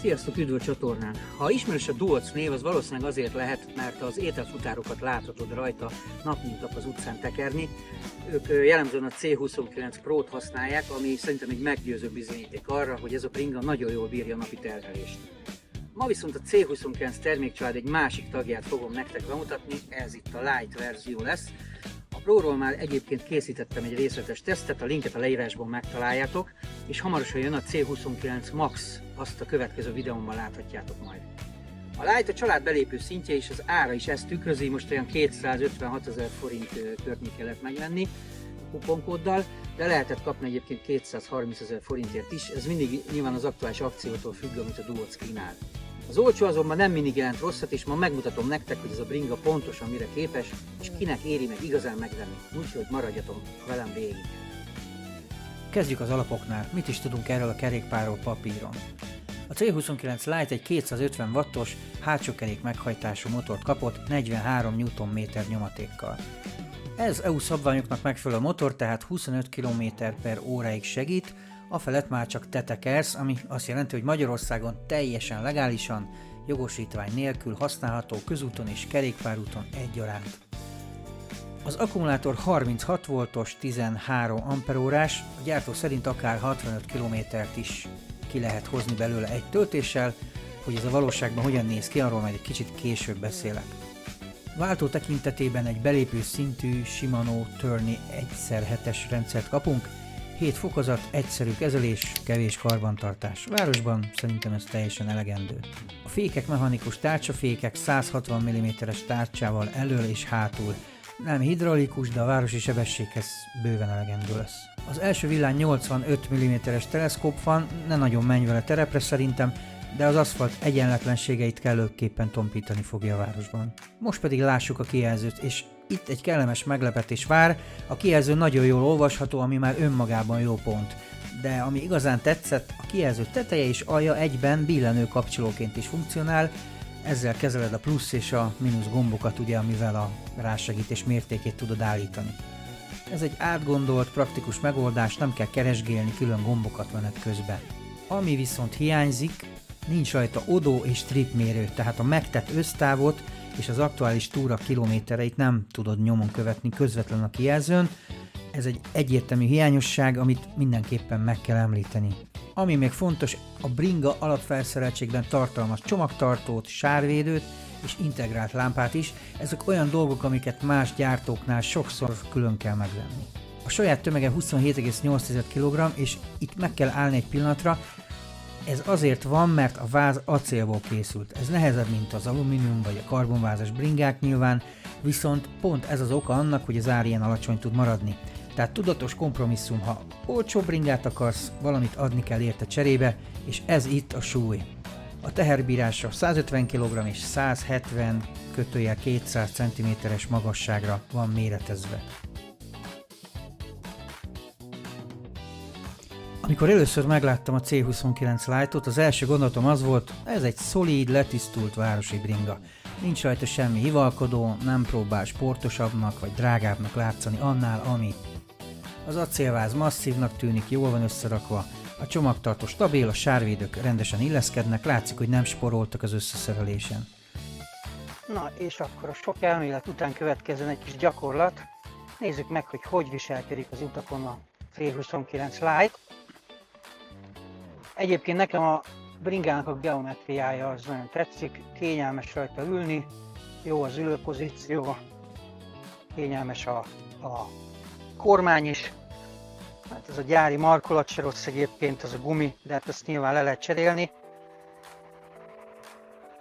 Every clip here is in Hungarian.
Sziasztok, üdv a csatornán! Ha ismerős a Duoc név, az valószínűleg azért lehet, mert az ételfutárokat láthatod rajta nap mint nap az utcán tekerni. Ők jellemzően a C29 Pro-t használják, ami szerintem egy meggyőző bizonyíték arra, hogy ez a bringa nagyon jól bírja a napi terhelést. Ma viszont a C29 termékcsalád egy másik tagját fogom nektek bemutatni, ez itt a Lite verzió lesz. A Pro-ról már egyébként készítettem egy részletes tesztet, a linket a leírásban megtaláljátok, és hamarosan jön a C29 Max, azt a következő videómban láthatjátok majd. A Lite a család belépő szintje és az ára is ezt tükrözi, most olyan 256 000 forint környékén lehet megvenni kuponkóddal, de lehetett kapni egyébként 230 000 forintért is, ez mindig nyilván az aktuális akciótól függ, amit a Duoc kínál. Az olcsó azonban nem mindig jelent rosszat, és ma megmutatom nektek, hogy ez a bringa pontosan mire képes, és kinek éri meg igazán megvenni, úgyhogy maradjatok velem végig. Kezdjük az alapoknál. Mit is tudunk erről a kerékpárról papíron? A C29 Lite egy 250 wattos hátsó kerék meghajtású motort kapott 43 Nm nyomatékkal. Ez EU szabványoknak megfelelő motor, tehát 25 km/óráig segít, afelett már csak te tekersz, ami azt jelenti, hogy Magyarországon teljesen legálisan, jogosítvány nélkül használható közúton és kerékpárúton egyaránt. Az akkumulátor 36 voltos, 13 amperórás, a gyártó szerint akár 65 km-t is ki lehet hozni belőle egy töltéssel, hogy ez a valóságban hogyan néz ki, arról majd egy kicsit később beszélek. Váltó tekintetében egy belépő szintű Shimano Tourney 1x7-es rendszert kapunk, 7 fokozat, egyszerű kezelés, kevés karbantartás. Városban szerintem ez teljesen elegendő. A fékek mechanikus tárcsafékek 160 mm-es tárcsával elől és hátul. Nem hidraulikus, de a városi sebességhez bőven elegendő lesz. Az első villán 85 mm-es teleszkóp van, ne nagyon menj vele terepre szerintem, de az aszfalt egyenletlenségeit kellőképpen tompítani fogja a városban. Most pedig lássuk a kijelzőt, és itt egy kellemes meglepetés vár, a kijelző nagyon jól olvasható, ami már önmagában jó pont. De ami igazán tetszett, a kijelző teteje és alja egyben billenő kapcsolóként is funkcionál, ezzel kezeled a plusz és a mínusz gombokat, ugye, amivel a rásegítés mértékét tudod állítani. Ez egy átgondolt, praktikus megoldás, nem kell keresgélni külön gombokat menet közben. Ami viszont hiányzik, nincs rajta odó és trip mérő, tehát a megtett össztávot és az aktuális túra kilométereit nem tudod nyomon követni közvetlenül a kijelzőn. Ez egy egyértelmű hiányosság, amit mindenképpen meg kell említeni. Ami még fontos, a bringa alapfelszereltségben tartalmaz csomagtartót, sárvédőt és integrált lámpát is. Ezek olyan dolgok, amiket más gyártóknál sokszor külön kell megvenni. A saját tömege 27,8 kg, és itt meg kell állni egy pillanatra. Ez azért van, mert a váz acélból készült. Ez nehezebb, mint az alumínium vagy a karbonvázas bringák nyilván, viszont pont ez az oka annak, hogy az ár ilyen alacsony tud maradni. Tehát tudatos kompromisszum, ha olcsó bringát akarsz, valamit adni kell érte cserébe, és ez itt a súly. A teherbírása 150 kg és 170-200 cm-es magasságra van méretezve. Amikor először megláttam a C29 Lite-ot, az első gondolatom az volt, ez egy szolíd, letisztult városi bringa. Nincs rajta semmi hivalkodó, nem próbál sportosabbnak vagy drágábbnak látszani annál, ami. Az acélváz masszívnak tűnik, jól van összerakva, a csomagtartó stabil, a sárvédők rendesen illeszkednek, látszik, hogy nem sporoltak az összeszerelésen. Na és akkor a sok elmélet után következzen egy kis gyakorlat. Nézzük meg, hogy hogy viselkedik az utakon a C29 Lite. Egyébként nekem a bringának a geometriája az nagyon tetszik, kényelmes rajta ülni, jó az ülőpozíció, kényelmes a kormány is. Hát ez a gyári markolat se rossz egyébként, az a gumi, de hát ezt nyilván le lehet cserélni.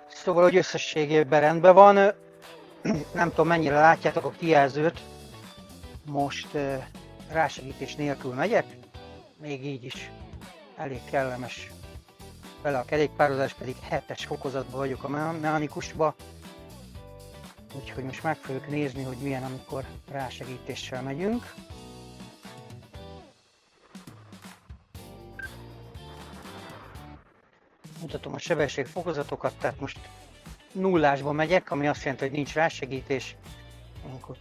Szóval, hogy összességében rendben van, nem tudom mennyire látjátok a kijelzőt, most rásegítés nélkül megyek, még így is elég kellemes vele a kerékpározás, pedig 7-es fokozatban vagyok a mechanikusba, úgyhogy most meg fogjuk nézni, hogy milyen, amikor rásegítéssel megyünk. Mutatom a sebességfokozatokat, tehát most nullásba megyek, ami azt jelenti, hogy nincs rásegítés, akkor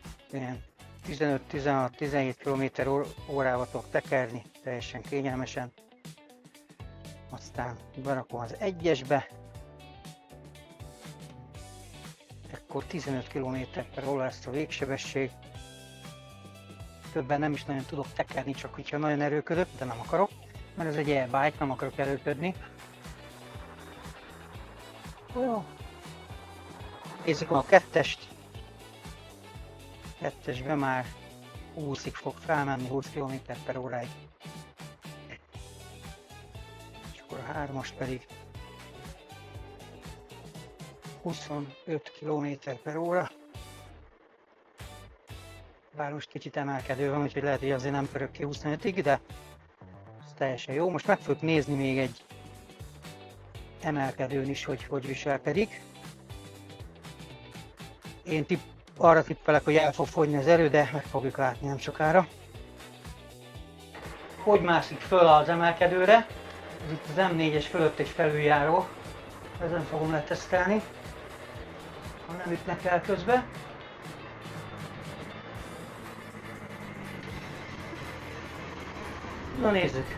15-16-17 km/órával tudok tekerni, teljesen kényelmesen. aztán berakom az 1-esbe, akkor 15 km/h lesz a végsebesség. Többen nem is nagyon tudok tekerni, csak hogyha nagyon erőködök, de nem akarok, mert ez egy e-bike, nem akarok erőködni. Jó. Nézzük a 2-est. 2-esbe már 20-ig fog felmenni, 20 km/h-ig. És akkor a 3-as pedig 25 km/h. Bár most kicsit emelkedő van, úgyhogy lehet, hogy azért nem pörög ki 25-ig, de ez teljesen jó. Most meg fogok nézni még egy emelkedőn is, hogy viselkedik. Én arra tippelek, hogy el fog fogyni az erő, de meg fogjuk látni nem sokára. Hogy mászik föl az emelkedőre? Ez itt az M4-es fölött egy felüljáró. Ezen fogom letesztelni, ha nem ütnek el közbe. Na nézzük!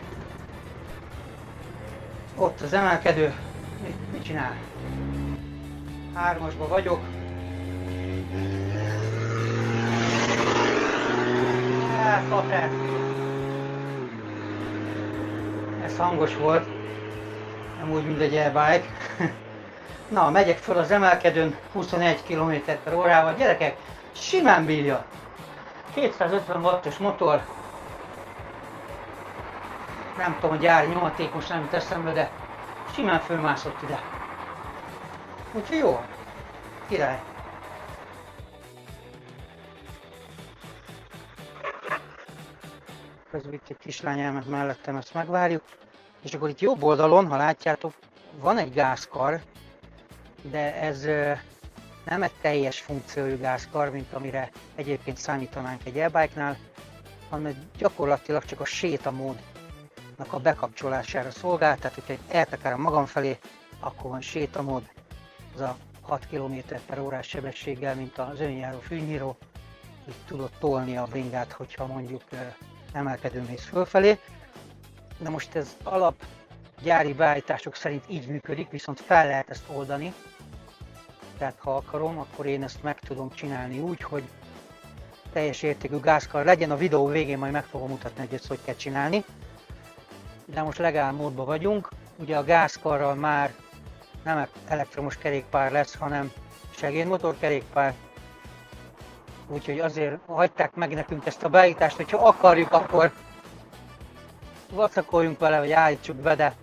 Ott az emelkedő. Mit csinál? 3-asban vagyok. Fater! Ez hangos volt. Nem úgy, mint egy e-bike. Na, megyek föl az emelkedőn 21 km/h-val. Gyerekek, simán bírja. 250 wattos motor. Nem tudom, a gyári nyomatékos nem jut eszembe, de simán fölmászott ide. Úgyhogy jó. Király. Közben itt egy kislány elment mellettem, ezt megvárjuk. És akkor itt jobb oldalon, ha látjátok, van egy gázkar, de ez nem egy teljes funkciójú gázkar, mint amire egyébként számítanánk egy e-bike-nál, hanem gyakorlatilag csak a sétamódnak a bekapcsolására szolgál, tehát hogyha eltekerem magam felé, akkor van sétamód, az a 6 km/h sebességgel, mint az önjáró fűnyíró, így tudod tolni a bringát, hogyha mondjuk emelkedőn mész fölfelé. De most ez alap gyári beállítások szerint így működik, viszont fel lehet ezt oldani. Tehát ha akarom, akkor én ezt meg tudom csinálni úgy, hogy teljes értékű gázkar legyen. A videó végén majd meg fogom mutatni, hogy ezt hogy kell csinálni. De most legál módban vagyunk. Ugye a gázkarral már nem elektromos kerékpár lesz, hanem segédmotorkerékpár. Úgyhogy azért hagyták meg nekünk ezt a beállítást, hogyha akarjuk, akkor vacakoljunk vele, vagy állítsuk be, de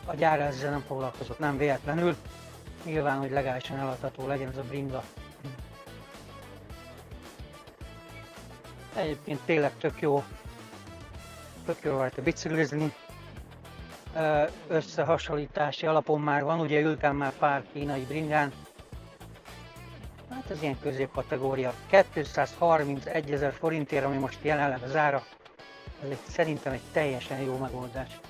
a gyár ezzel nem foglalkozott, nem véletlenül. Nyilván, hogy legálisan eladható legyen ez a bringa. Egyébként tényleg tök jó rajta biciklizni. Összehasonlítási alapon már van, ugye ültem már pár kínai bringán. Hát ez ilyen középkategória. 231 000 forintért, ami most jelenleg az ára. Ez szerintem egy teljesen jó megoldás.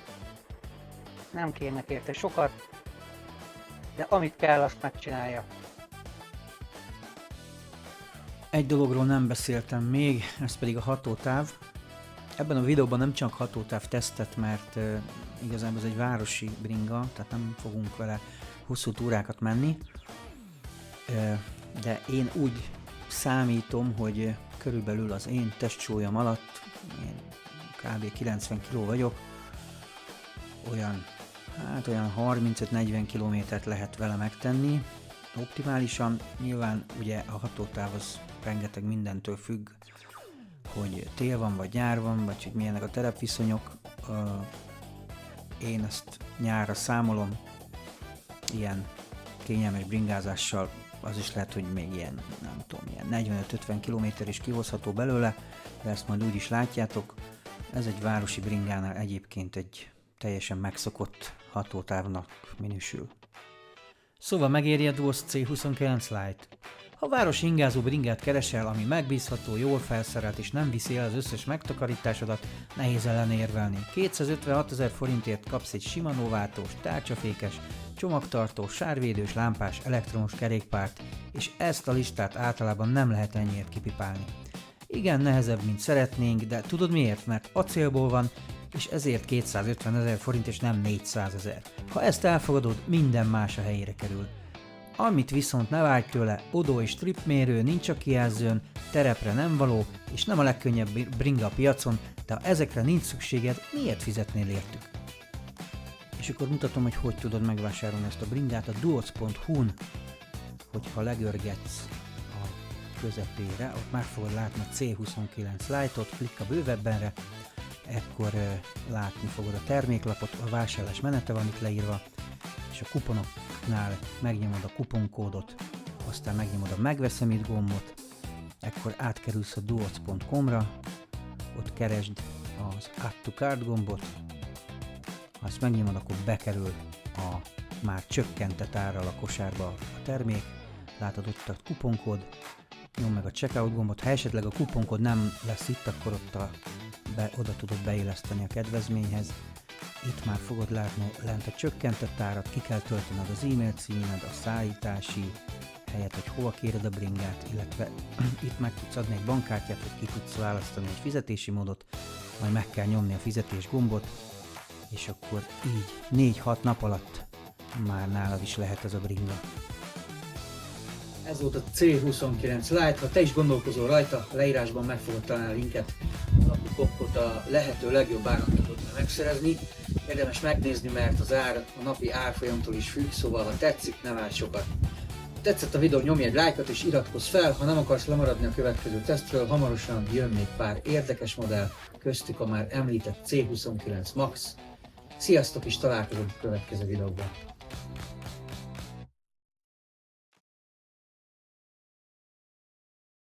Nem kérnek érte sokat, de amit kell, azt megcsinálja. Egy dologról nem beszéltem még, ez pedig a hatótáv. Ebben a videóban nem csak hatótáv tesztet, mert igazából ez egy városi bringa, tehát nem fogunk vele hosszú túrákat menni. De én úgy számítom, hogy körülbelül az én testsúlyom alatt, én kb. 90 kg vagyok, olyan 35-40 kilométert lehet vele megtenni optimálisan. Nyilván ugye a hatótáv az rengeteg mindentől függ, hogy tél van, vagy nyár van, vagy hogy milyenek a terepviszonyok. Én ezt nyárra számolom, ilyen kényelmes bringázással, az is lehet, hogy még ilyen, nem tudom, ilyen 45-50 km is kihozható belőle, de ezt majd úgy is látjátok. Ez egy városi bringánál egyébként egy teljesen megszokott hatótávnak minősül. Szóval megéri a Duos C29 Lite. Ha városi ingázó bringát keresel, ami megbízható, jól felszerelt és nem viszi el az összes megtakarításodat, nehéz ellen érvelni. 256 000 forintért kapsz egy sima novátós, tárcsafékes, csomagtartós, sárvédős, lámpás, elektromos kerékpárt, és ezt a listát általában nem lehet ennyiért kipipálni. Igen, nehezebb, mint szeretnénk, de tudod miért? Mert acélból van, és ezért 250 000 forint és nem 400 000. Ha ezt elfogadod, minden más a helyére kerül. Amit viszont ne várj tőle, odó és tripmérő, nincs a kijelzőn, terepre nem való, és nem a legkönnyebb bringa a piacon, de ha ezekre nincs szükséged, miért fizetnél értük? És akkor mutatom, hogy tudod megvásárolni ezt a bringát a duoc.hu-n, hogyha legörgetsz a közepére, ott meg fogod látni a C29 Lite-ot, klikk a bővebbenre, ekkor látni fogod a terméklapot, a vásárlás menete van itt leírva, és a kuponoknál megnyomod a kuponkódot, aztán megnyomod a megveszem itt gombot, ekkor átkerülsz a duoc.com-ra, ott keresd az Add to Cart gombot, ha ezt megnyomod, akkor bekerül a már csökkentett árral a kosárba a termék, látod ott a kuponkód, nyomd meg a checkout gombot, ha esetleg a kuponkód nem lesz itt, akkor ott oda tudod beilleszteni a kedvezményhez. Itt már fogod látni lent a csökkentett árat, ki kell töltened az e-mail címed, a szállítási helyet, hogy hova kéred a bringát, illetve itt meg tudsz adni egy bankkártyát, hogy ki tudsz választani egy fizetési módot, majd meg kell nyomni a fizetés gombot, és akkor így 4-6 nap alatt már nálad is lehet ez a bringa. Ez volt a C29 Lite, ha te is gondolkozol rajta, leírásban meg fogod találni a linket, a koppot a lehető legjobb áron tudod megszerezni. Érdemes megnézni, mert az ár a napi árfolyamtól is függ, szóval ha tetszik, ne várj sokat. Ha tetszett a videó, nyomj egy lájkot és iratkozz fel, ha nem akarsz lemaradni a következő tesztről, hamarosan jön még pár érdekes modell, köztük a már említett C29 Max. Sziasztok, és találkozunk a következő videóban!